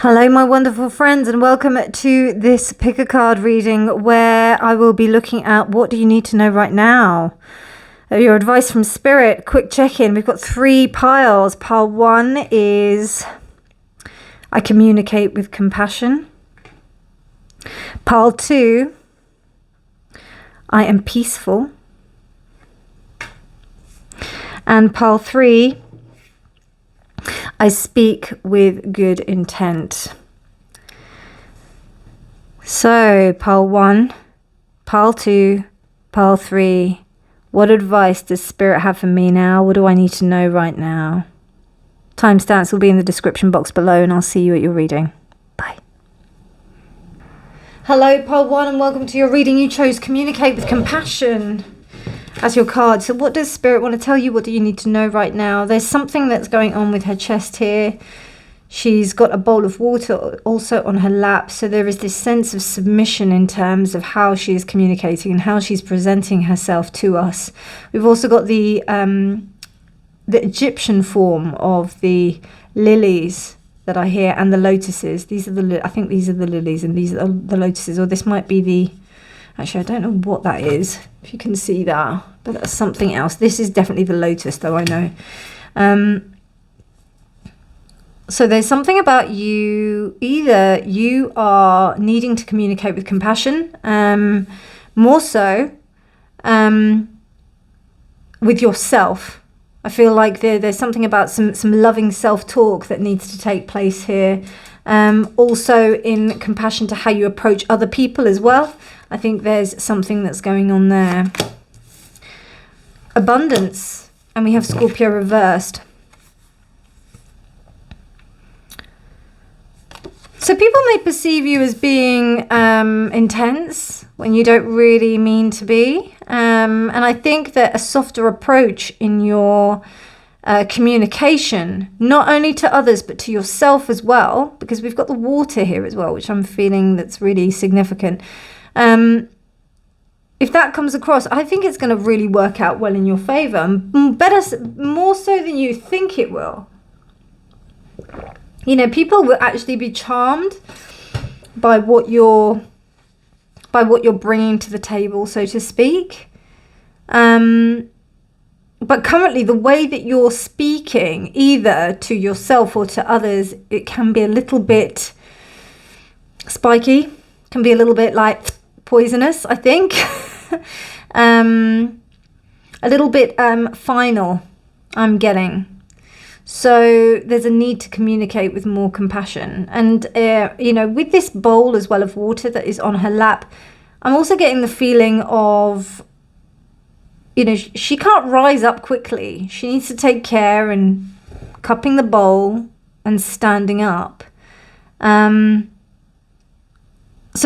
Hello, my wonderful friends, and welcome to this pick a card reading where I will be looking at what do you need to know right now. Your advice from Spirit, quick check-in. We've got 3 piles. Pile 1 is I communicate with compassion. Pile 2, I am peaceful. And pile 3, I speak with good intent. So, pile 1, pile 2, pile 3. What advice does Spirit have for me now? What do I need to know right now? Timestamps will be in the description box below, and I'll see you at your reading. Bye. Hello, pile 1, and welcome to your reading. You chose Communicate with Compassion as your card. So what does Spirit want to tell you? What do you need to know right now? There's something that's going on with her chest here. She's got a bowl of water also on her lap. So there is this sense of submission in terms of how she is communicating and how she's presenting herself to us. We've also got the Egyptian form of the lilies that are here and the lotuses. I think these are the lilies and these are the lotuses, or this might be the... Actually, I don't know what that is, if you can see that, but that's something else. This is definitely the lotus, though, I know. So there's something about you, either you are needing to communicate with compassion, more so with yourself. I feel like there's something about some loving self-talk that needs to take place here. Also in compassion to how you approach other people as well. I think there's something that's going on there. Abundance. And we have Scorpio reversed. So people may perceive you as being intense when you don't really mean to be. And I think that a softer approach in your communication, not only to others, but to yourself as well, because we've got the water here as well, which I'm feeling that's really significant. If that comes across, I think it's going to really work out well in your favor, more so than you think it will. You know, people will actually be charmed by what you're bringing to the table, so to speak. But currently, the way that you're speaking, either to yourself or to others, it can be a little bit spiky, can be a little bit like poisonous, I think. A little bit final, I'm getting. So there's a need to communicate with more compassion. And, you know, with this bowl as well of water that is on her lap, I'm also getting the feeling of, you know, she can't rise up quickly. She needs to take care and cupping the bowl and standing up. So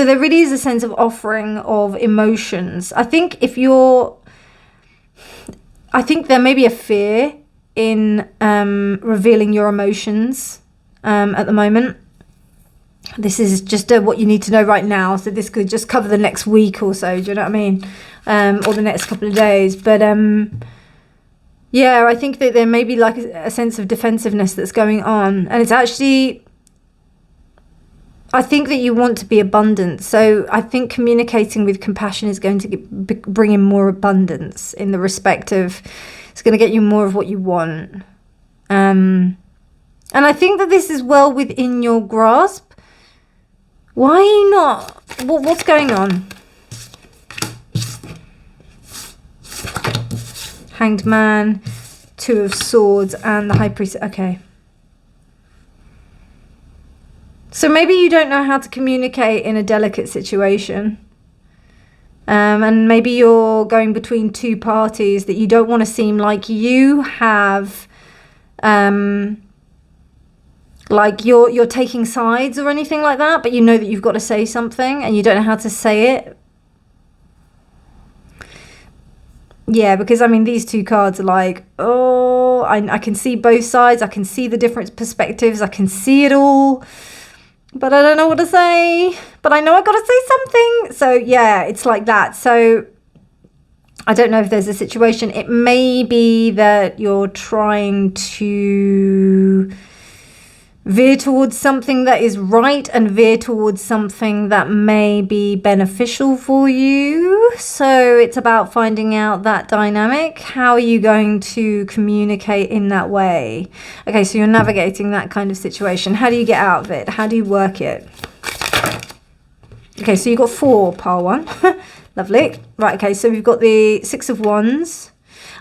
there really is a sense of offering of emotions. I think I think there may be a fear in revealing your emotions at the moment. This is just what you need to know right now. So this could just cover the next week or so. Do you know what I mean? Or the next couple of days. But yeah, I think that there may be like a sense of defensiveness that's going on. And it's actually... I think that you want to be abundant. So I think communicating with compassion is going to bring in more abundance in the respect of it's going to get you more of what you want. And I think that this is well within your grasp. Why are you not? What's going on? Hanged Man, 2 of Swords, and the High Priest. Okay. So maybe you don't know how to communicate in a delicate situation. And maybe you're going between 2 parties that you don't want to seem like you have, like you're taking sides or anything like that, but you know that you've got to say something and you don't know how to say it. Yeah, because I mean, these 2 cards are like, oh, I can see both sides. I can see the different perspectives. I can see it all. But I don't know what to say. But I know I got to say something. So yeah, it's like that. So I don't know if there's a situation. It may be that you're trying to veer towards something that is right and veer towards something that may be beneficial for you. So it's about finding out that dynamic. How are you going to communicate in that way? Okay, so you're navigating that kind of situation. How do you get out of it? How do you work it? Okay, so you've got 4, pile 1. Lovely. Right, okay, so we've got the 6 of Wands.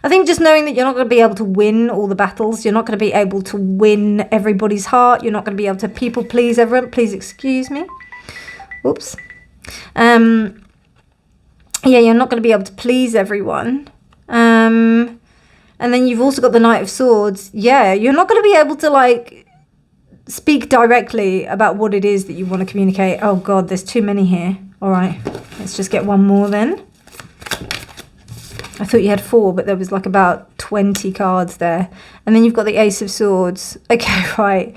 I think just knowing that you're not going to be able to win all the battles, you're not going to be able to win everybody's heart, you're not going to be able to people please everyone. Please excuse me. Oops. Yeah, you're not going to be able to please everyone. And then you've also got the Knight of Swords. Yeah, you're not going to be able to, like, speak directly about what it is that you want to communicate. Oh, God, there's too many here. All right, let's just get one more then. I thought you had 4, but there was like about 20 cards there. And then you've got the Ace of Swords. Okay, right.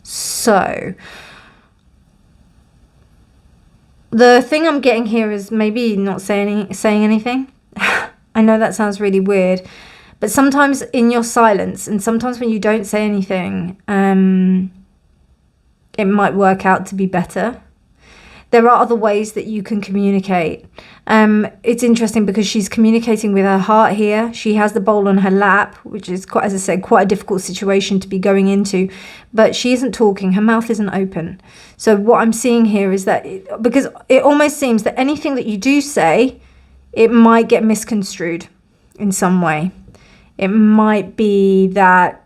So, the thing I'm getting here is maybe not saying anything. I know that sounds really weird, but sometimes in your silence and sometimes when you don't say anything, it might work out to be better. There are other ways that you can communicate. It's interesting because she's communicating with her heart here. She has the bowl on her lap, which is, quite, as I said, quite a difficult situation to be going into. But she isn't talking. Her mouth isn't open. So what I'm seeing here is that, because it almost seems that anything that you do say, it might get misconstrued in some way. It might be that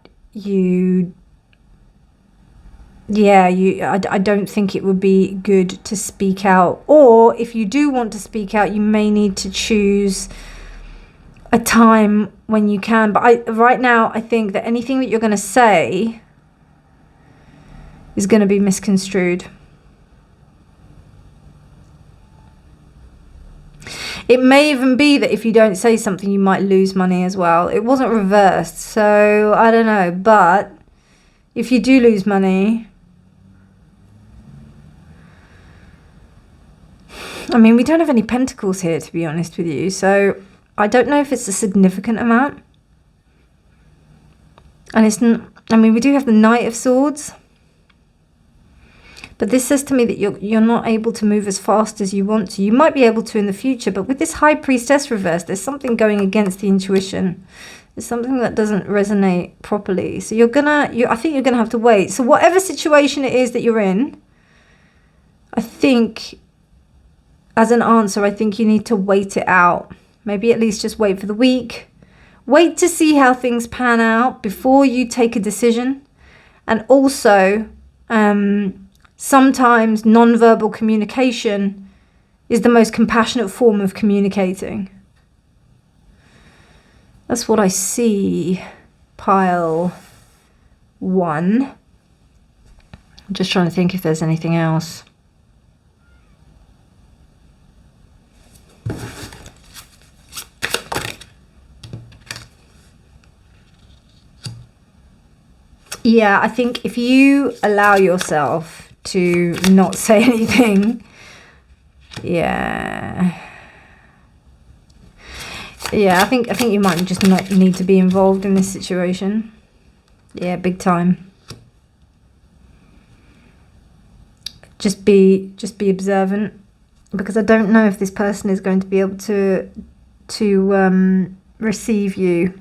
I don't think it would be good to speak out. Or if you do want to speak out, you may need to choose a time when you can. But right now, I think that anything that you're going to say is going to be misconstrued. It may even be that if you don't say something, you might lose money as well. It wasn't reversed, so I don't know. But if you do lose money, I mean, we don't have any pentacles here, to be honest with you. So I don't know if it's a significant amount. And it's not, I mean, we do have the Knight of Swords. But this says to me that you're not able to move as fast as you want to. You might be able to in the future, but with this High Priestess reverse, there's something going against the intuition. There's something that doesn't resonate properly. So I think you're gonna have to wait. So whatever situation it is that you're in, I think, as an answer, I think you need to wait it out. Maybe at least just wait for the week. Wait to see how things pan out before you take a decision. And also, sometimes non-verbal communication is the most compassionate form of communicating. That's what I see, pile 1. I'm just trying to think if there's anything else. Yeah, I think if you allow yourself to not say anything, yeah, I think you might just not need to be involved in this situation. Yeah, big time. Just be observant, because I don't know if this person is going to be able to receive you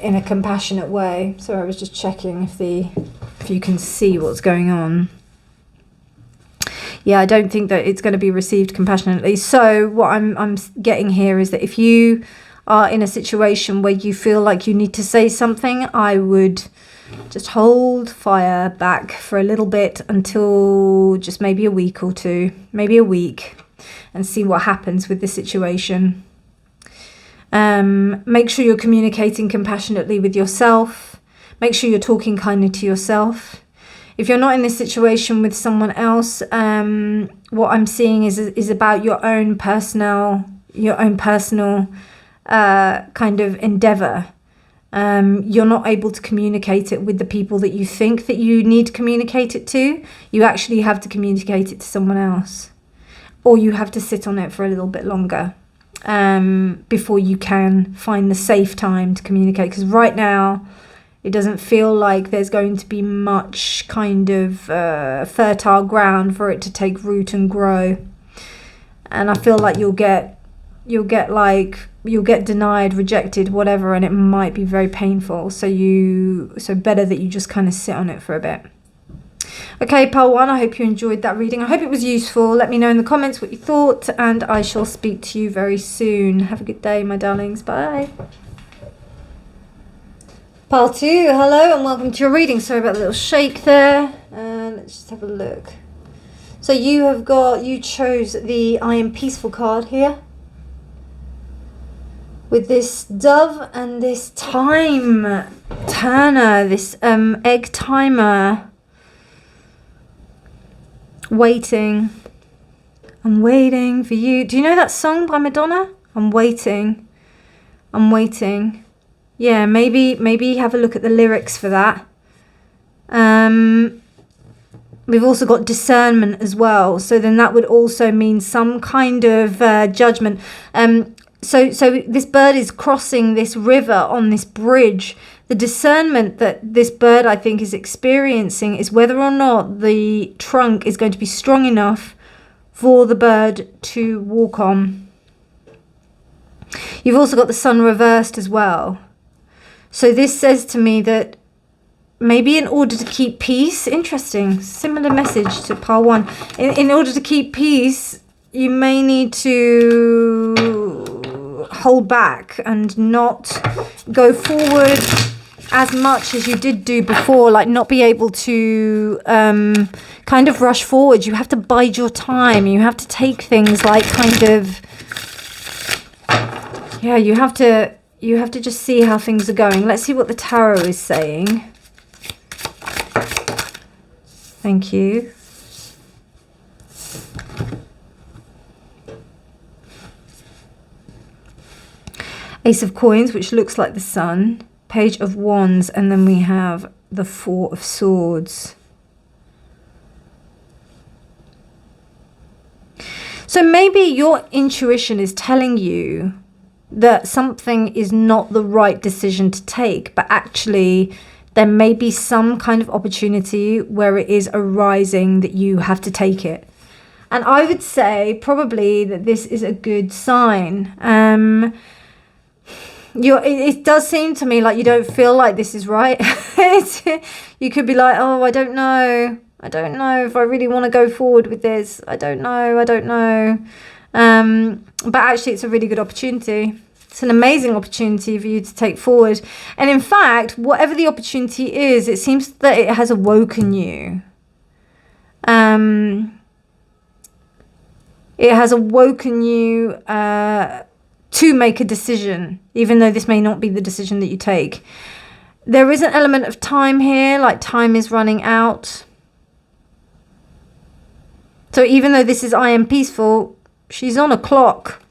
in a compassionate way. So I was just checking if you can see what's going on. Yeah, I don't think that it's going to be received compassionately. So what I'm getting here is that if you are in a situation where you feel like you need to say something, I would just hold fire back for a little bit until just maybe a week or two, maybe a week, and see what happens with the situation. Make sure you're communicating compassionately with yourself. Make sure you're talking kindly to yourself. If you're not in this situation with someone else, what I'm seeing is about your own personal kind of endeavor. You're not able to communicate it with the people that you think that you need to communicate it to. You actually have to communicate it to someone else. or you have to sit on it for a little bit longer before you can find the safe time to communicate. Because right now, it doesn't feel like there's going to be much kind of fertile ground for it to take root and grow. And I feel like you'll get denied, rejected, whatever, and it might be very painful. So better that you just kind of sit on it for a bit. Okay, pile 1, I hope you enjoyed that reading. I hope it was useful. Let me know in the comments what you thought, and I shall speak to you very soon. Have a good day, my darlings. Bye. Pile 2, hello and welcome to your reading. Sorry about the little shake there. Let's just have a look. So you chose the I Am Peaceful card here, with this dove and this time turner, this egg timer. Waiting. I'm waiting for you. Do you know that song by Madonna? I'm waiting. I'm waiting. Yeah, maybe have a look at the lyrics for that. We've also got discernment as well. So then that would also mean some kind of judgment. So this bird is crossing this river on this bridge. The discernment that this bird, I think, is experiencing is whether or not the trunk is going to be strong enough for the bird to walk on. You've also got the sun reversed as well. So this says to me that maybe in order to keep peace, interesting, similar message to pile 1. In order to keep peace, you may need to hold back and not go forward as much as you did do before, like not be able to kind of rush forward. You have to bide your time. You have to take things like kind of, yeah, you have to just see how things are going. Let's see what the tarot is saying. Thank you. Ace of Coins, which looks like the sun. Page of Wands, and then we have the 4 of Swords. So maybe your intuition is telling you that something is not the right decision to take, but actually there may be some kind of opportunity where it is arising that you have to take it. And I would say probably that this is a good sign. It does seem to me like you don't feel like this is right. You could be like, oh, I don't know if I really want to go forward with this. I don't know. But actually it's a really good opportunity. It's an amazing opportunity for you to take forward. And in fact, whatever the opportunity is, it seems that it has awoken you. It has awoken you to make a decision, even though this may not be the decision that you take. There is an element of time here, like time is running out. So even though this is I Am Peaceful, she's on a clock.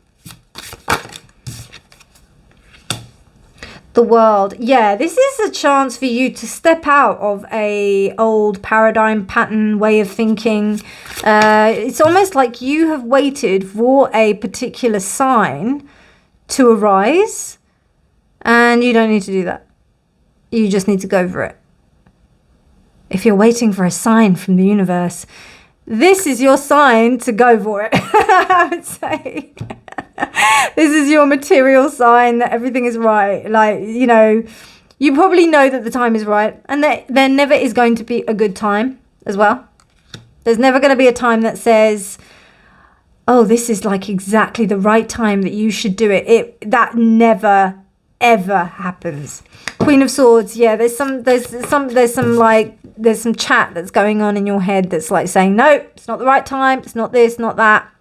The World. Yeah, this is a chance for you to step out of a old paradigm pattern way of thinking. It's almost like you have waited for a particular sign to arise, and you don't need to do that. You just need to go for it. If you're waiting for a sign from the universe, this is your sign to go for it. I would say this is your material sign that everything is right. Like, you know, you probably know that the time is right, and that there never is going to be a good time as well. There's never going to be a time that says, oh, this is like exactly the right time that you should do it. That never ever happens. Queen of Swords. Yeah, there's some chat that's going on in your head that's like saying, no, it's not the right time. It's not this, not that.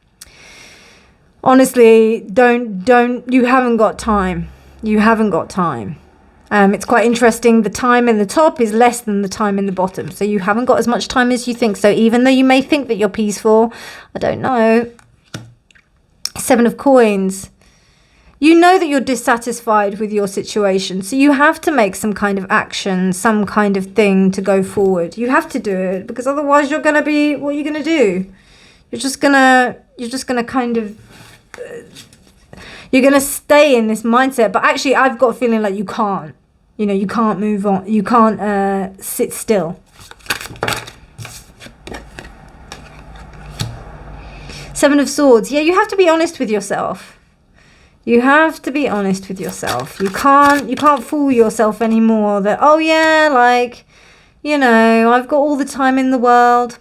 Honestly, you haven't got time. You haven't got time. It's quite interesting. The time in the top is less than the time in the bottom. So you haven't got as much time as you think. So even though you may think that you're peaceful, I don't know. 7 of Coins. You know that you're dissatisfied with your situation. So you have to make some kind of action, some kind of thing to go forward. You have to do it, because otherwise you're going to be, what are you going to do? You're just going to going to kind of, you're going to stay in this mindset. But actually, I've got a feeling like you can't. You can't move on. You can't sit still. Seven of Swords. Yeah, you have to be honest with yourself. You have to be honest with yourself. You can't fool yourself anymore that, oh yeah, like, I've got all the time in the world.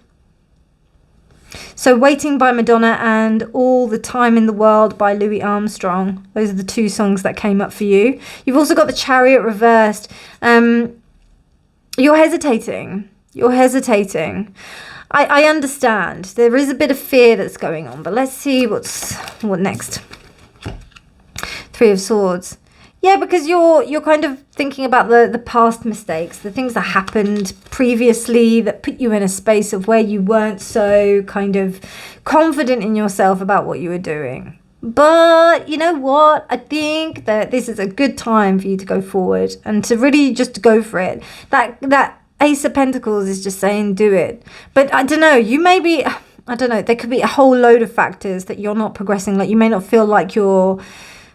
So Waiting by Madonna and All the Time in the World by Louis Armstrong. Those are the two songs that came up for you. You've also got the Chariot reversed. You're hesitating. I understand. There is a bit of fear that's going on, but let's see what next. Three of Swords. Yeah, because you're kind of thinking about the past mistakes, the things that happened previously that put you in a space of where you weren't so kind of confident in yourself about what you were doing. But you know what? I think that this is a good time for you to go forward and to really just go for it. That Ace of Pentacles is just saying do it. But I don't know, there could be a whole load of factors that you're not progressing. Like you may not feel like you're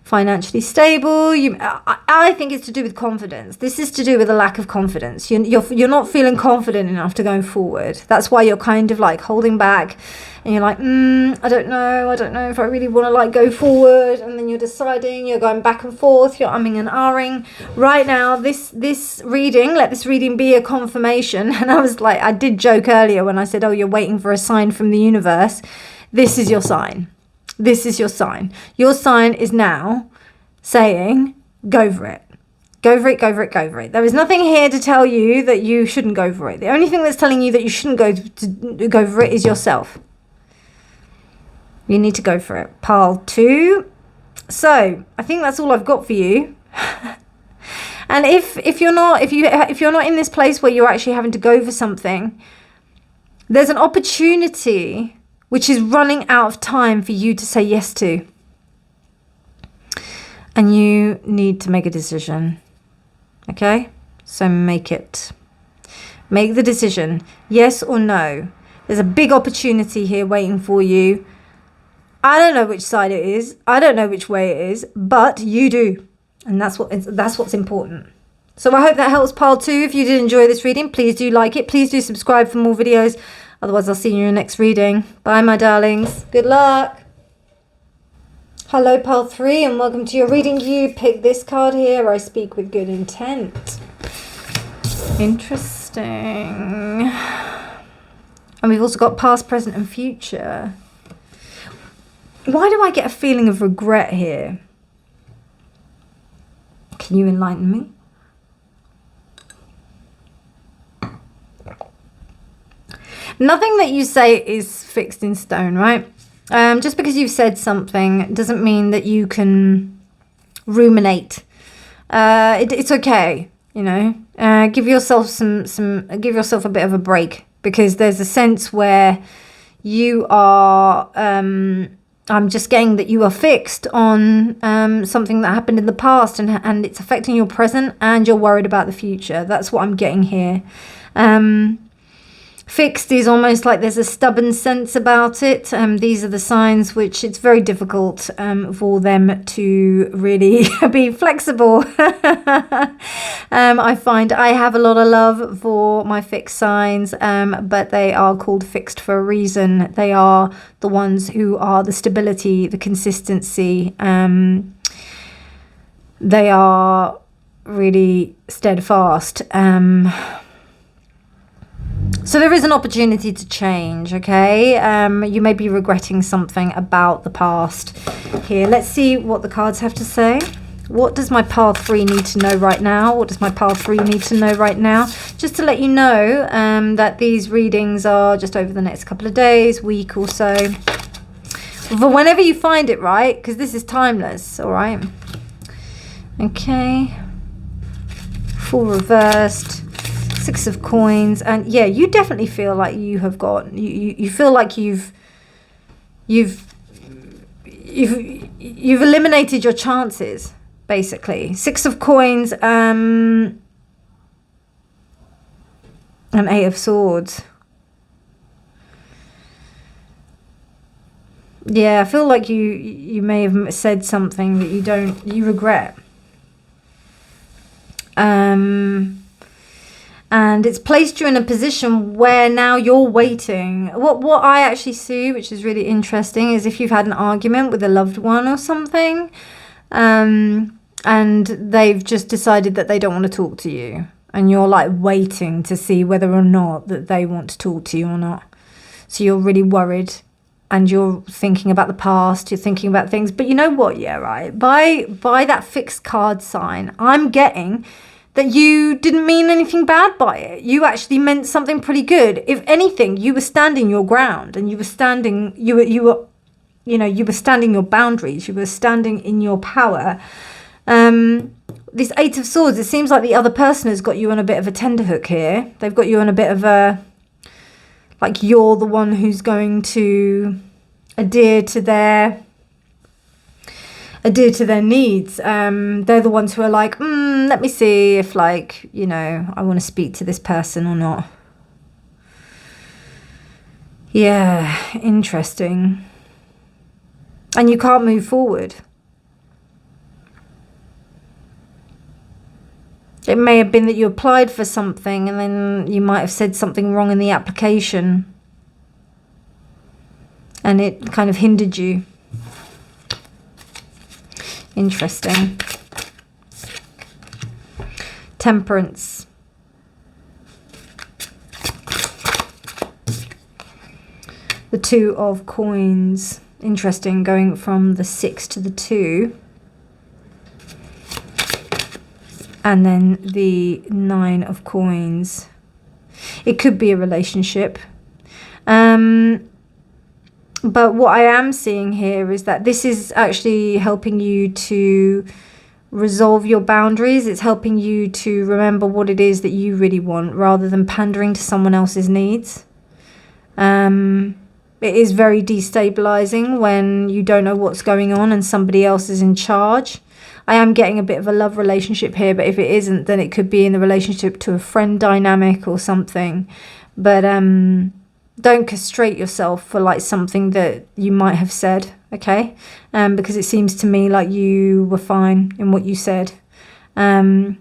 financially stable. I think it's to do with confidence. This is to do with a lack of confidence. You're not feeling confident enough to go forward. That's why you're kind of like holding back, and you're like, I don't know if I really want to like go forward. And then you're deciding, you're going back and forth, you're umming and ahhing. Right now, this reading, let this reading be a confirmation. And I was like, I did joke earlier when I said, oh, you're waiting for a sign from the universe. This is your sign. This is your sign. Your sign is now saying, go for it. Go for it, go for it, go for it. There is nothing here to tell you that you shouldn't go for it. The only thing that's telling you that you shouldn't go for it is yourself. You need to go for it. Pile 2. So I think that's all I've got for you. And if you're not in this place where you're actually having to go for something, there's an opportunity which is running out of time for you to say yes to. And you need to make a decision. Okay? So make it. Make the decision. Yes or no. There's a big opportunity here waiting for you. I don't know which side it is. I don't know which way it is. But you do. And that's what's important. So I hope that helps pile 2. If you did enjoy this reading, please do like it. Please do subscribe for more videos. Otherwise, I'll see you in your next reading. Bye, my darlings. Good luck. Hello, pile 3, and welcome to your reading. You pick this card here. I speak with good intent. Interesting. And we've also got past, present, and future. Why do I get a feeling of regret here? Can you enlighten me? Nothing that you say is fixed in stone, right? Just because you've said something doesn't mean that you can ruminate. It's okay, give yourself give yourself a bit of a break, because there's a sense where you are. I'm just getting that you are fixed on something that happened in the past, and it's affecting your present, and you're worried about the future. That's what I'm getting here. Fixed is almost like there's a stubborn sense about it. These are the signs which it's very difficult for them to really be flexible. I find I have a lot of love for my fixed signs, but they are called fixed for a reason. They are the ones who are the stability, the consistency. They are really steadfast. So there is an opportunity to change, okay? You may be regretting something about the past here. Let's see what the cards have to say. What does my pile 3 need to know right now? What does my pile 3 need to know right now? Just to let you know that these readings are just over the next couple of days, week or so. For whenever you find it, right? Because this is timeless, all right? Okay. Full reversed. 6 of coins. And yeah, you definitely feel like you have got, you feel like you've eliminated your chances, basically. 6 of coins, and 8 of swords. Yeah, I feel like you may have said something that you regret. And it's placed you in a position where now you're waiting. What I actually see, which is really interesting, is if you've had an argument with a loved one or something, and they've just decided that they don't want to talk to you, and you're like waiting to see whether or not that they want to talk to you or not. So you're really worried, and you're thinking about the past, you're thinking about things. But you know what? Yeah, right. By that fixed card sign, I'm getting that you didn't mean anything bad by it. You actually meant something pretty good. If anything, you were standing your ground, and you were standing your boundaries. You were standing in your power. This Eight of Swords, it seems like the other person has got you on a bit of a tenterhook here. They've got you on a bit of a, like you're the one who's going to adhere to their needs. They're the ones who are like, let me see if, like, you know, I want to speak to this person or not. Yeah, interesting. And you can't move forward. It may have been that you applied for something and then you might have said something wrong in the application, and it kind of hindered you. Interesting. Temperance. The Two of Coins. Interesting, going from the 6 to the 2. And then the 9 of Coins. It could be a relationship. But what I am seeing here is that this is actually helping you to resolve your boundaries. It's helping you to remember what it is that you really want, rather than pandering to someone else's needs. It is very destabilizing when you don't know what's going on and somebody else is in charge. I am getting a bit of a love relationship here, but if it isn't, then it could be in the relationship to a friend dynamic or something. But don't castrate yourself for like something that you might have said, okay? Because it seems to me like you were fine in what you said. And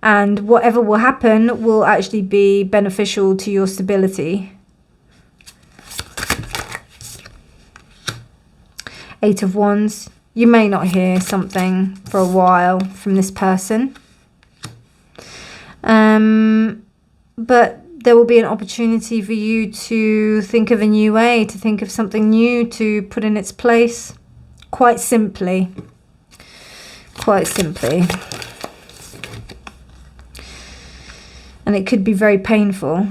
whatever will happen will actually be beneficial to your stability. 8 of Wands. You may not hear something for a while from this person. But there will be an opportunity for you to think of a new way, to think of something new to put in its place. Quite simply. Quite simply. And it could be very painful,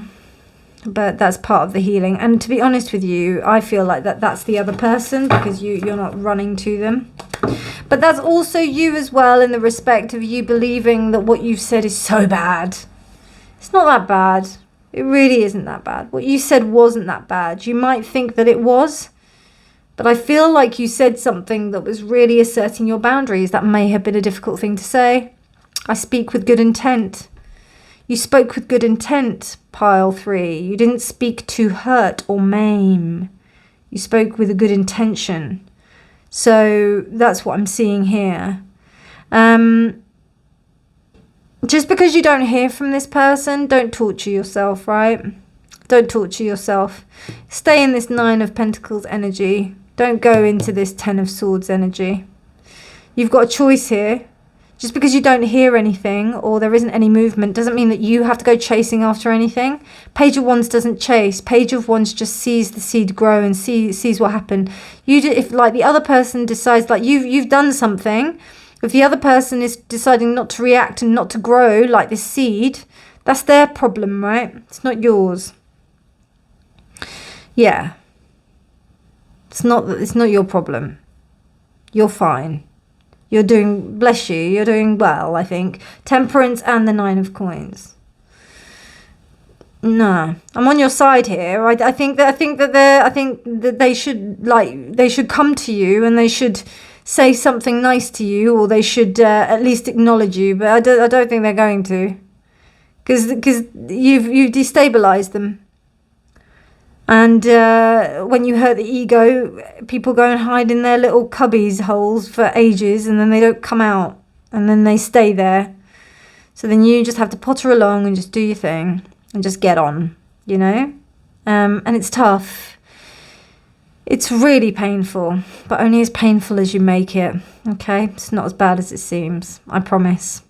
but that's part of the healing. And to be honest with you, I feel like that's the other person, because you're not running to them. But that's also you as well, in the respect of you believing that what you've said is so bad. It's not that bad. It really isn't that bad. What you said wasn't that bad. You might think that it was, but I feel like you said something that was really asserting your boundaries. That may have been a difficult thing to say. I speak with good intent. You spoke with good intent, pile 3. You didn't speak to hurt or maim. You spoke with a good intention. So that's what I'm seeing here. Just because you don't hear from this person, don't torture yourself, right? Don't torture yourself. Stay in this 9 of Pentacles energy. Don't go into this 10 of Swords energy. You've got a choice here. Just because you don't hear anything or there isn't any movement doesn't mean that you have to go chasing after anything. Page of Wands doesn't chase. Page of Wands just sees the seed grow and sees what happened. If like the other person decides, like you've done something, if the other person is deciding not to react and not to grow like this seed, that's their problem, right? It's not yours. Yeah. It's not your problem. You're fine. You're doing, bless you, you're doing well, I think. Temperance and the 9 of Coins. No, I'm on your side here. I think that they should come to you and they should say something nice to you, or they should at least acknowledge you. But I don't think they're going to, because you've destabilized them. And when you hurt the ego, people go and hide in their little cubbies holes for ages, and then they don't come out, and then they stay there. So then you just have to potter along and just do your thing and just get on, you know? And it's tough. It's really painful, but only as painful as you make it, okay? It's not as bad as it seems, I promise.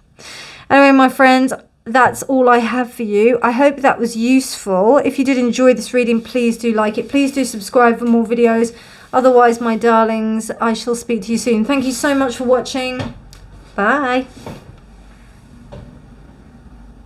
Anyway, my friends, that's all I have for you. I hope that was useful. If you did enjoy this reading, please do like it. Please do subscribe for more videos. Otherwise, my darlings, I shall speak to you soon. Thank you so much for watching. Bye.